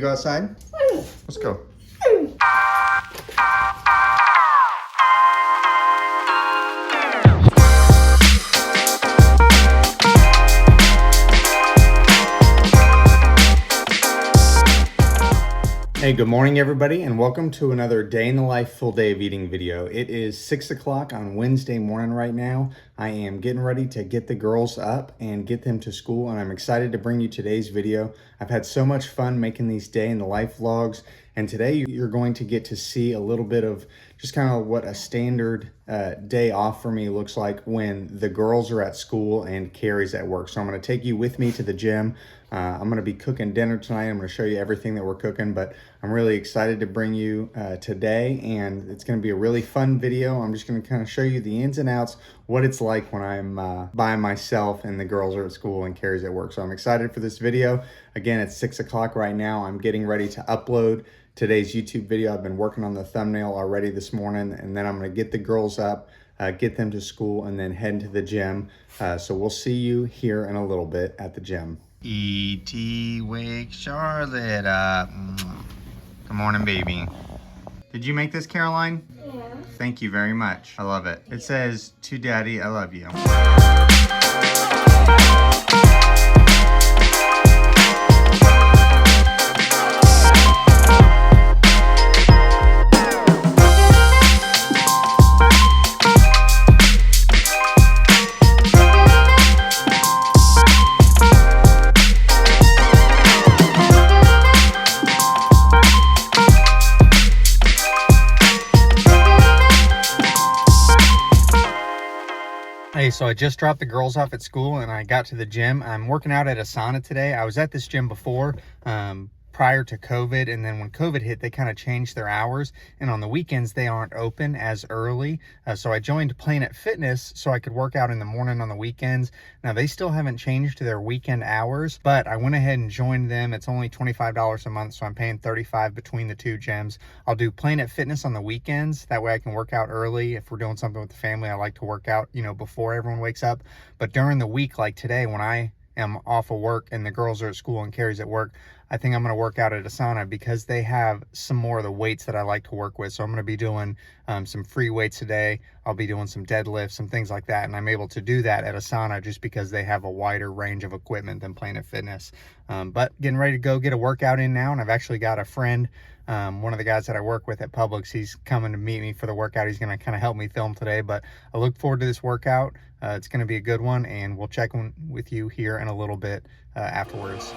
go outside? Let's go. Hey, good morning everybody, and welcome to another day in the life full day of eating video. It is 6 o'clock on Wednesday morning right now. I am getting ready to get the girls up and get them to school, and I'm excited to bring you today's video. I've had so much fun making these day in the life vlogs, and today you're going to get to see a little bit of just kind of what a standard day off for me looks like when the girls are at school and Carrie's at work. So I'm going to take you with me to the gym. I'm going to be cooking dinner tonight. I'm going to show you everything that we're cooking, but I'm really excited to bring you today, and it's going to be a really fun video. I'm just going to kind of show you the ins and outs, what it's like when I'm by myself and the girls are at school and Carrie's at work. So I'm excited for this video. Again, it's 6 o'clock right now. I'm getting ready to upload today's YouTube video. I've been working on the thumbnail already this morning, and then I'm going to get the girls up, get them to school, and then head into the gym. So we'll see you here in a little bit at the gym. E.T. wake Charlotte up. Good morning, baby. Did you make this, Caroline? Yeah. Thank you very much. I love it. It says, "To Daddy, I love you." Hey, so I just dropped the girls off at school and I got to the gym. I'm working out at a sauna today. I was at this gym before, prior to COVID, and then when COVID hit, they kind of changed their hours, and on the weekends they aren't open as early. So I joined Planet Fitness so I could work out in the morning on the weekends. Now they still haven't changed their weekend hours, but I went ahead and joined them. It's only $25 a month, so I'm paying $35 between the two gyms. I'll do Planet Fitness on the weekends. That way I can work out early. If we're doing something with the family, I like to work out, you know, before everyone wakes up. But during the week, like today, when I am off of work and the girls are at school and Carrie's at work, I think I'm going to work out at a sauna because they have some more of the weights that I like to work with. So I'm going to be doing some free weights today. I'll be doing some deadlifts, some things like that. And I'm able to do that at a sauna just because they have a wider range of equipment than Planet Fitness. But getting ready to go get a workout in now. And I've actually got a friend, one of the guys that I work with at Publix. He's coming to meet me for the workout. He's going to kind of help me film today. But I look forward to this workout. It's going to be a good one, and we'll check in with you here in a little bit afterwards.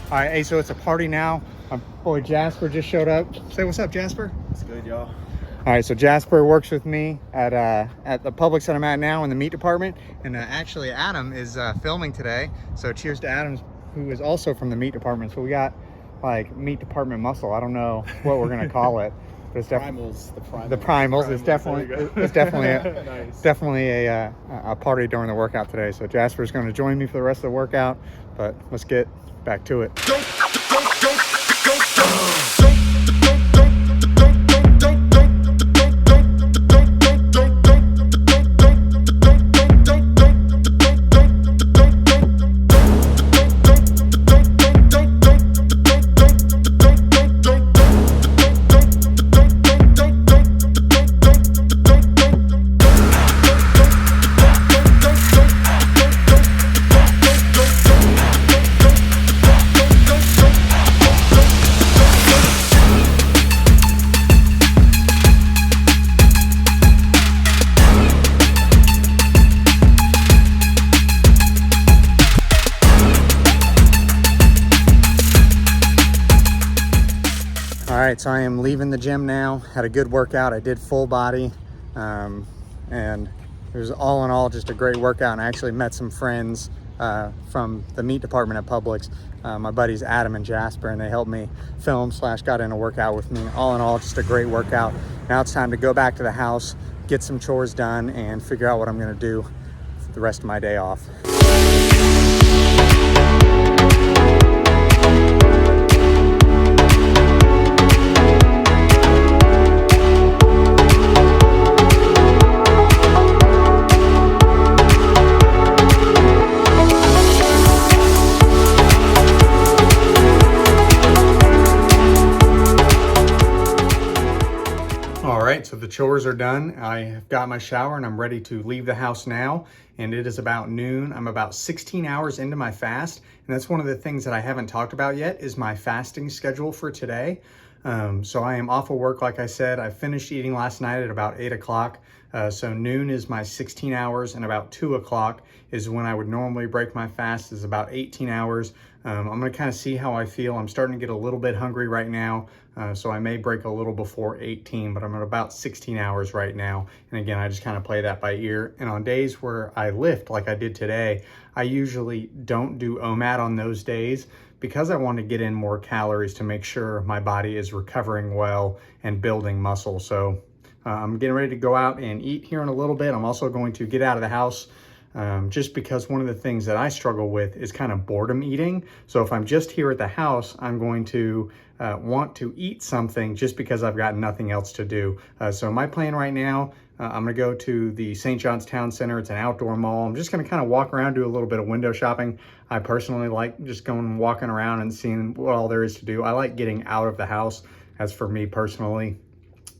All right, hey, so it's a party now. My boy Jasper just showed up. Say what's up, Jasper. It's good, y'all. All right, so Jasper works with me at the Publix that I'm at now in the meat department. And actually Adam is filming today. So cheers to Adam, who is also from the meat department. So we got like meat department muscle. I don't know what we're gonna call it. But it's Primals. The primals. It's definitely Nice. definitely a party during the workout today. So Jasper's gonna join me for the rest of the workout, but let's get back to it. All right, so I am leaving the gym now. Had a good workout. I did full body, and it was all in all just a great workout. And I actually met some friends from the meat department at Publix. My buddies Adam and Jasper, and they helped me film / got in a workout with me. All in all, just a great workout. Now it's time to go back to the house, get some chores done, and figure out what I'm gonna do for the rest of my day off. So the chores are done. I have got my shower and I'm ready to leave the house now. And it is about noon. I'm about 16 hours into my fast. And that's one of the things that I haven't talked about yet is my fasting schedule for today. So I am off of work, like I said. I finished eating last night at about 8 o'clock. So noon is my 16 hours and about 2 o'clock is when I would normally break my fast, is about 18 hours. I'm gonna kind of see how I feel. I'm starting to get a little bit hungry right now. So I may break a little before 18, but I'm at about 16 hours right now. And again, I just kind of play that by ear. And on days where I lift, like I did today, I usually don't do OMAD on those days because I want to get in more calories to make sure my body is recovering well and building muscle. So I'm getting ready to go out and eat here in a little bit. I'm also going to get out of the house just because one of the things that I struggle with is kind of boredom eating. So if I'm just here at the house, I'm going to want to eat something just because I've got nothing else to do. So my plan right now, I'm gonna go to the St. John's Town Center. It's an outdoor mall. I'm just gonna kind of walk around, do a little bit of window shopping. I personally like just going and walking around and seeing what all there is to do. I like getting out of the house, as for me personally.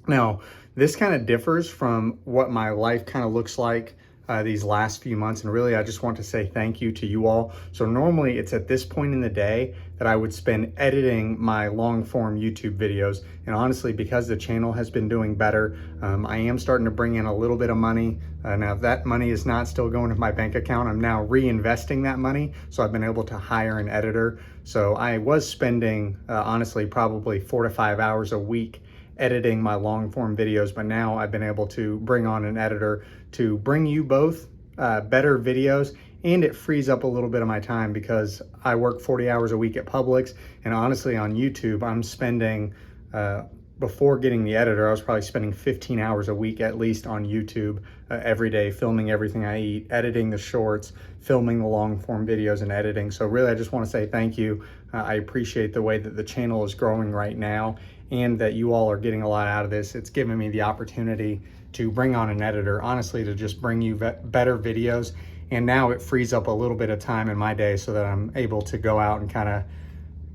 Now, this kind of differs from what my life kind of looks like these last few months, and really I just want to say thank you to you all. So normally it's at this point in the day that I would spend editing my long form YouTube videos, and honestly, because the channel has been doing better, I am starting to bring in a little bit of money. Now if that money is not still going to my bank account, I'm now reinvesting that money, so I've been able to hire an editor. So I was spending honestly probably 4 to 5 hours a week editing my long form videos, but now I've been able to bring on an editor to bring you both better videos, and it frees up a little bit of my time because I work 40 hours a week at Publix, and honestly on YouTube I'm spending, before getting the editor, I was probably spending 15 hours a week at least on YouTube every day, filming everything I eat, editing the shorts, filming the long form videos and editing. So really I just want to say thank you. I appreciate the way that the channel is growing right now and that you all are getting a lot out of this. It's given me the opportunity to bring on an editor, honestly, to just bring you better videos. And now it frees up a little bit of time in my day so that I'm able to go out and kind of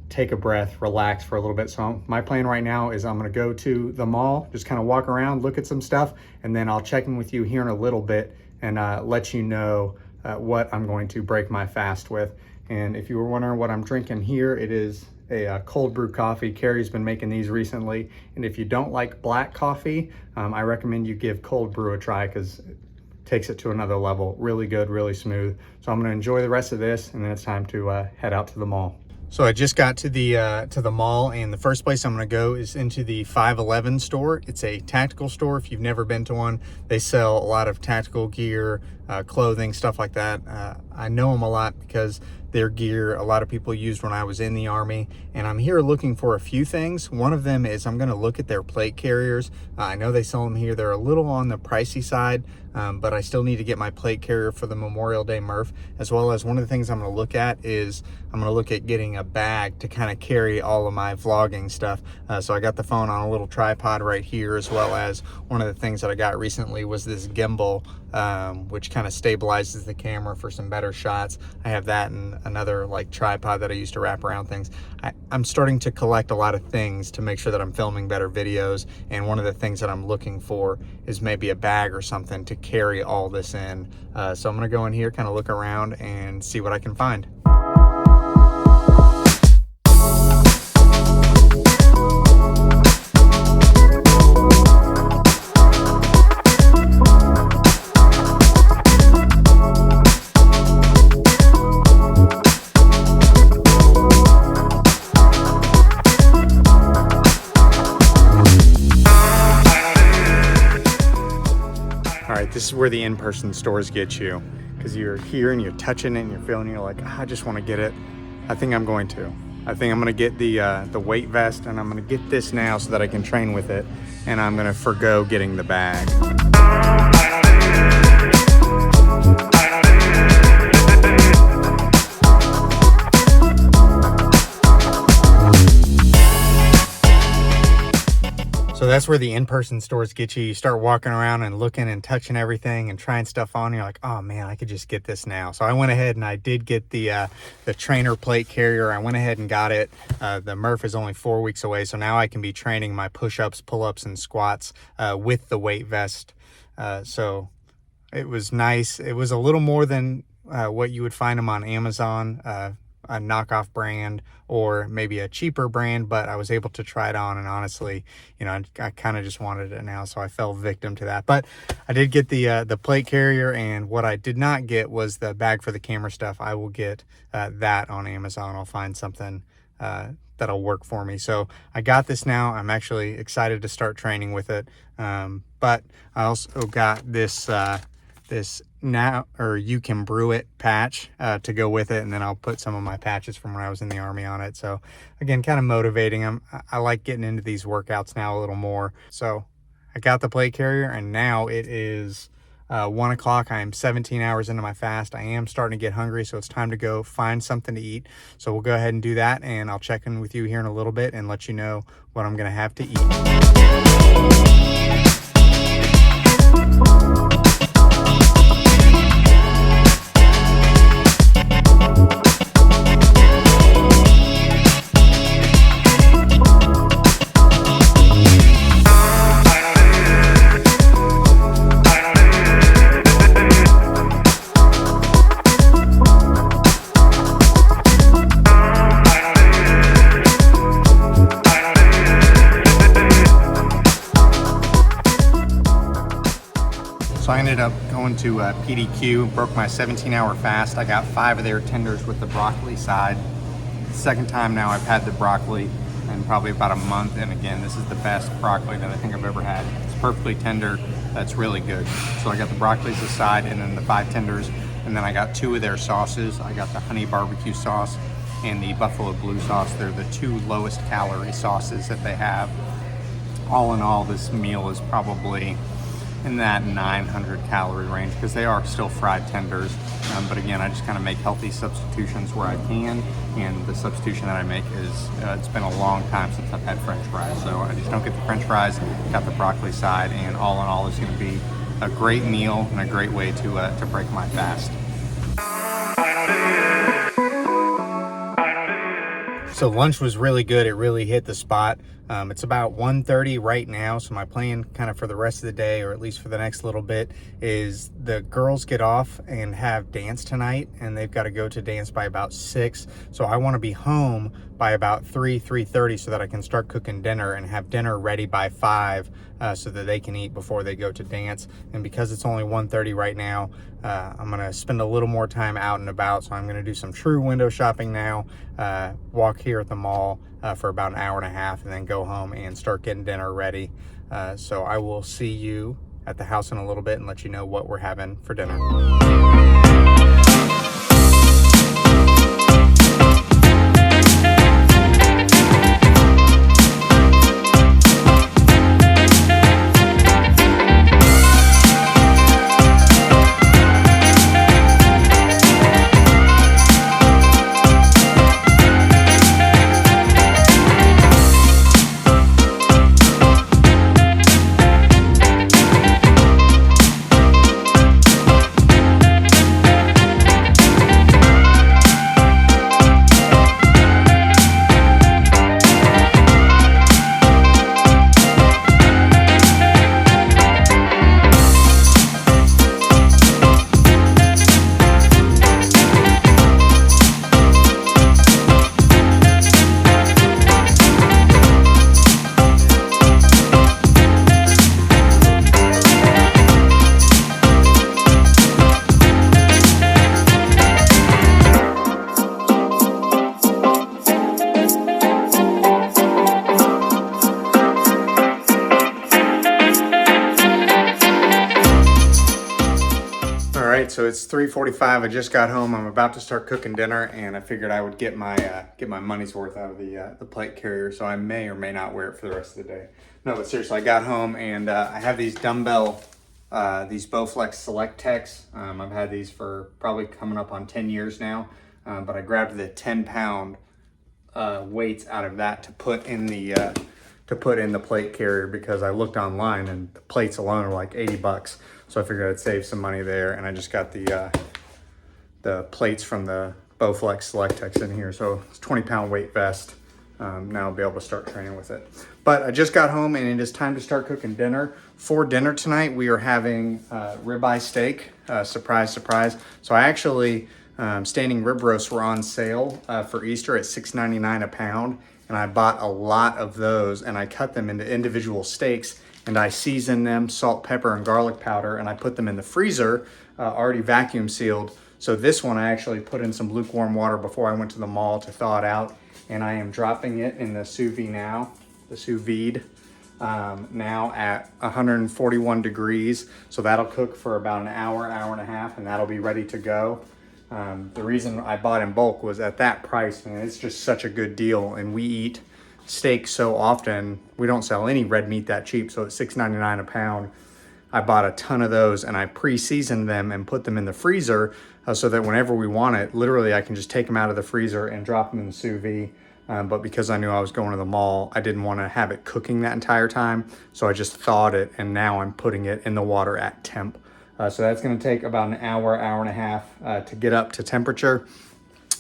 take a breath, relax for a little bit. So my plan right now is I'm gonna go to the mall, just kind of walk around, look at some stuff, and then I'll check in with you here in a little bit and let you know what I'm going to break my fast with. And if you were wondering what I'm drinking here, it is a cold brew coffee. Carrie's been making these recently. And if you don't like black coffee, I recommend you give cold brew a try because it takes it to another level. Really good, really smooth. So I'm gonna enjoy the rest of this, and then it's time to head out to the mall. So I just got to the mall, and the first place I'm gonna go is into the 511 store. It's a tactical store. If you've never been to one, they sell a lot of tactical gear, clothing, stuff like that. I know them a lot because their gear a lot of people used when I was in the Army, and I'm here looking for a few things. One of them is I'm gonna look at their plate carriers. I know they sell them here. They're a little on the pricey side, but I still need to get my plate carrier for the Memorial Day Murph, as well as one of the things I'm gonna look at is I'm gonna look at getting a bag to kind of carry all of my vlogging stuff. So I got the phone on a little tripod right here, as well as one of the things that I got recently was this gimbal, which kind of stabilizes the camera for some better shots. I have that and another like tripod that I used to wrap around things. I'm starting to collect a lot of things to make sure that I'm filming better videos, and one of the things that I'm looking for is maybe a bag or something to carry all this in. So I'm gonna go in here, kind of look around and see what I can find. This is where the in-person stores get you. because you're here and you're touching it and you're feeling it, you're like, I just want to get it. I think I'm going to. I think I'm going to get the weight vest, and I'm going to get this now so that I can train with it, and I'm going to forgo getting the bag. So that's where the in-person stores get you. You start walking around and looking and touching everything and trying stuff on. You're like, oh man, I could just get this now. So I went ahead and I did get the trainer plate carrier. I went ahead and got it. The Murph is only 4 weeks away. So now I can be training my push-ups, pull-ups, and squats with the weight vest. So it was nice. It was a little more than what you would find them on Amazon, a knockoff brand or maybe a cheaper brand, but I was able to try it on, and honestly, you know, I kind of just wanted it now, so I fell victim to that. But I did get the plate carrier, and what I did not get was the bag for the camera stuff. I will get that on Amazon. I'll find something that'll work for me. So I got this now. I'm actually excited to start training with it. But I also got this now, or you can brew it patch to go with it, and then I'll put some of my patches from when I was in the Army on it. So again, kind of motivating. I like getting into these workouts now a little more. So I got the plate carrier, and now it is 1 o'clock. I am 17 hours into my fast. I am starting to get hungry, so it's time to go find something to eat. So we'll go ahead and do that, and I'll check in with you here in a little bit and let you know what I'm gonna have to eat. So I ended up going to PDQ, broke my 17-hour fast. I got 5 of their tenders with the broccoli side. Second time now I've had the broccoli in probably about a month, and again, this is the best broccoli that I think I've ever had. It's perfectly tender. That's really good. So I got the broccoli aside, and then the 5 tenders, and then I got 2 of their sauces. I got the honey barbecue sauce and the buffalo blue sauce. They're the 2 lowest calorie sauces that they have. All in all, this meal is probably in that 900 calorie range, because they are still fried tenders. But again, I just kind of make healthy substitutions where I can, and the substitution that I make is, it's been a long time since I've had French fries, so I just don't get the French fries, got the broccoli side, and all in all, it's going to be a great meal and a great way to break my fast. So lunch was really good. It really hit the spot. It's about 1:30 right now, so my plan kind of for the rest of the day, or at least for the next little bit, is the girls get off and have dance tonight, and they've got to go to dance by about 6. So I want to be home by about 3:30 so that I can start cooking dinner and have dinner ready by 5 so that they can eat before they go to dance. And because it's only 1:30 right now, I'm going to spend a little more time out and about. So I'm going to do some true window shopping now, walk here at the mall for about an hour and a half, and then go home and start getting dinner ready. So I will see you at the house in a little bit and let you know what we're having for dinner. right, so it's 3:45. I just got home. I'm about to start cooking dinner, and I figured I would get my money's worth out of the plate carrier. So I may or may not wear it for the rest of the day. No, but seriously, I got home and I have these dumbbell, these Bowflex Select Techs. I've had these for probably coming up on 10 years now, but I grabbed the 10-pound weights out of that to put in the plate carrier because I looked online and the plates alone are like 80 bucks. So I figured I'd save some money there, and I just got the plates from the Bowflex Select Techs in here. So it's 20-pound weight vest. Now I'll be able to start training with it. But I just got home and it is time to start cooking dinner. For dinner tonight, we are having ribeye steak. Surprise, surprise. So I actually, standing rib roasts were on sale for Easter at $6.99 a pound. And I bought a lot of those and I cut them into individual steaks and I seasoned them, salt, pepper, and garlic powder, and I put them in the freezer, already vacuum sealed. So this one I actually put in some lukewarm water before I went to the mall to thaw it out. And I am dropping it in the sous vide now, now at 141 degrees. So that'll cook for about an hour, hour and a half, and that'll be ready to go. The reason I bought in bulk was at that price, man, it's just such a good deal. And we eat steak so often, we don't sell any red meat that cheap. So at $6.99 a pound, I bought a ton of those and I pre-seasoned them and put them in the freezer so that whenever we want it, literally I can just take them out of the freezer and drop them in the sous vide. But because I knew I was going to the mall, I didn't want to have it cooking that entire time. So I just thawed it and now I'm putting it in the water at temp. So that's going to take about an hour, hour and a half to get up to temperature.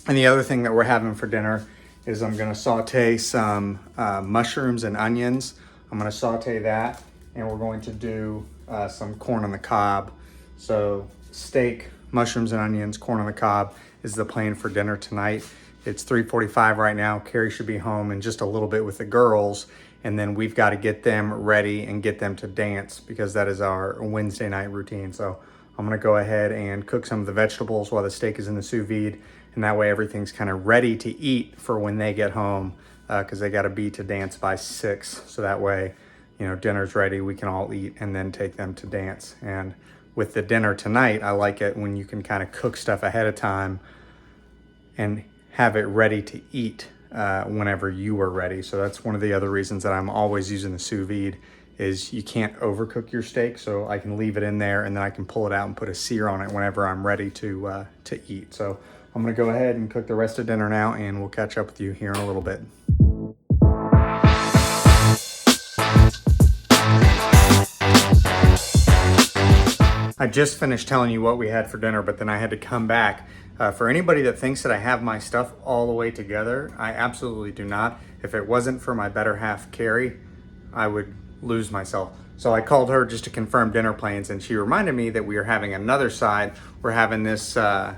And the other thing that we're having for dinner is I'm going to saute some mushrooms and onions. I'm going to saute that, and we're going to do some corn on the cob. So steak, mushrooms and onions, corn on the cob is the plan for dinner tonight. It's 3:45 right now. Carrie should be home in just a little bit with the girls, and then we've got to get them ready and get them to dance because that is our Wednesday night routine. So I'm gonna go ahead and cook some of the vegetables while the steak is in the sous vide, and that way everything's kind of ready to eat for when they get home because they got to be to dance by 6. So that way, you know, dinner's ready, we can all eat and then take them to dance. And with the dinner tonight, I like it when you can kind of cook stuff ahead of time and have it ready to eat whenever you are ready. So that's one of the other reasons that I'm always using the sous vide is you can't overcook your steak. So I can leave it in there and then I can pull it out and put a sear on it whenever I'm ready to eat. So I'm gonna go ahead and cook the rest of dinner now and we'll catch up with you here in a little bit. I just finished telling you what we had for dinner, but then I had to come back. For anybody that thinks that I have my stuff all the way together, I absolutely do not. If it wasn't for my better half, Carrie, I would lose myself. So I called her just to confirm dinner plans, and she reminded me that we are having another side. We're having this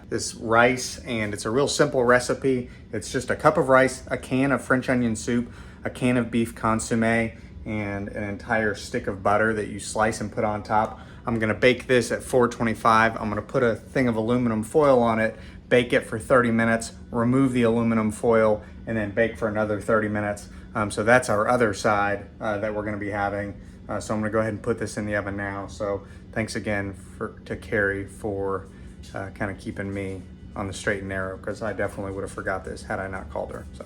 this rice, and it's a real simple recipe. It's just a cup of rice, a can of French onion soup, a can of beef consomme, and an entire stick of butter that you slice and put on top. I'm gonna bake this at 425. I'm gonna put a thing of aluminum foil on it, bake it for 30 minutes, remove the aluminum foil, and then bake for another 30 minutes. So that's our other side that we're gonna be having. So I'm gonna go ahead and put this in the oven now. So thanks again to Carrie for kind of keeping me on the straight and narrow, because I definitely would have forgot this had I not called her. So.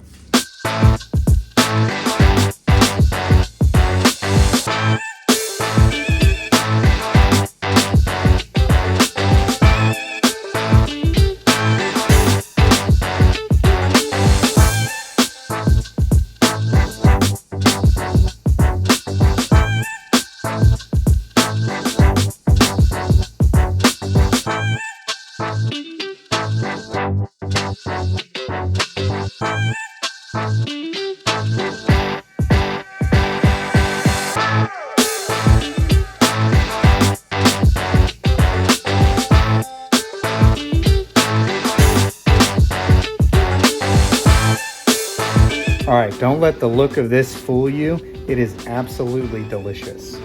All right, don't let the look of this fool you. It is absolutely delicious.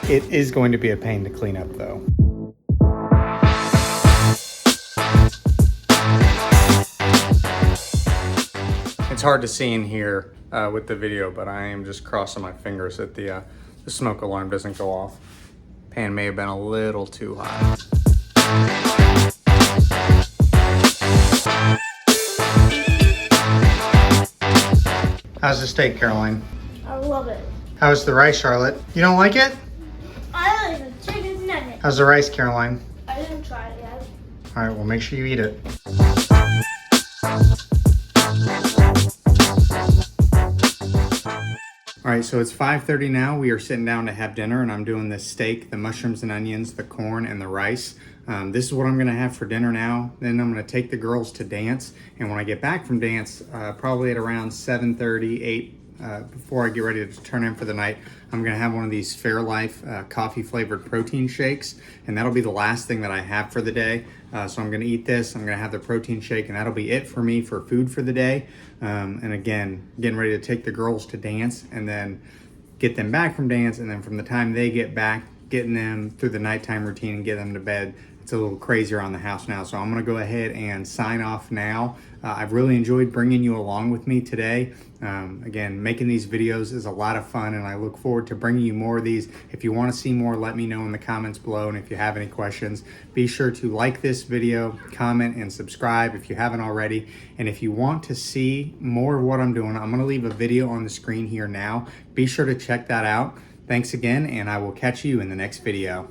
It is going to be a pain to clean up though. It's hard to see in here with the video, but I am just crossing my fingers that the smoke alarm doesn't go off. Pan may have been a little too hot. How's the steak, Caroline? I love it. How's the rice, Charlotte? You don't like it? I like the chicken nugget. How's the rice, Caroline? I didn't try it yet. All right, well, make sure you eat it. All right, so it's 5:30 now. We are sitting down to have dinner, and I'm doing the steak, the mushrooms and onions, the corn, and the rice. This is what I'm gonna have for dinner now. Then I'm gonna take the girls to dance, and when I get back from dance, probably at around 7:30, 8, before I get ready to turn in for the night, I'm gonna have one of these Fairlife coffee flavored protein shakes, and that'll be the last thing that I have for the day. So I'm gonna eat this, I'm gonna have the protein shake, and that'll be it for me for food for the day. And again, getting ready to take the girls to dance and then get them back from dance, and then from the time they get back, getting them through the nighttime routine and get them to bed. It's a little crazy around the house now, so I'm gonna go ahead and sign off now. I've really enjoyed bringing you along with me today. Again, making these videos is a lot of fun, and I look forward to bringing you more of these. If you wanna see more, let me know in the comments below, and if you have any questions, be sure to like this video, comment, and subscribe if you haven't already. And if you want to see more of what I'm doing, I'm gonna leave a video on the screen here now. Be sure to check that out. Thanks again, and I will catch you in the next video.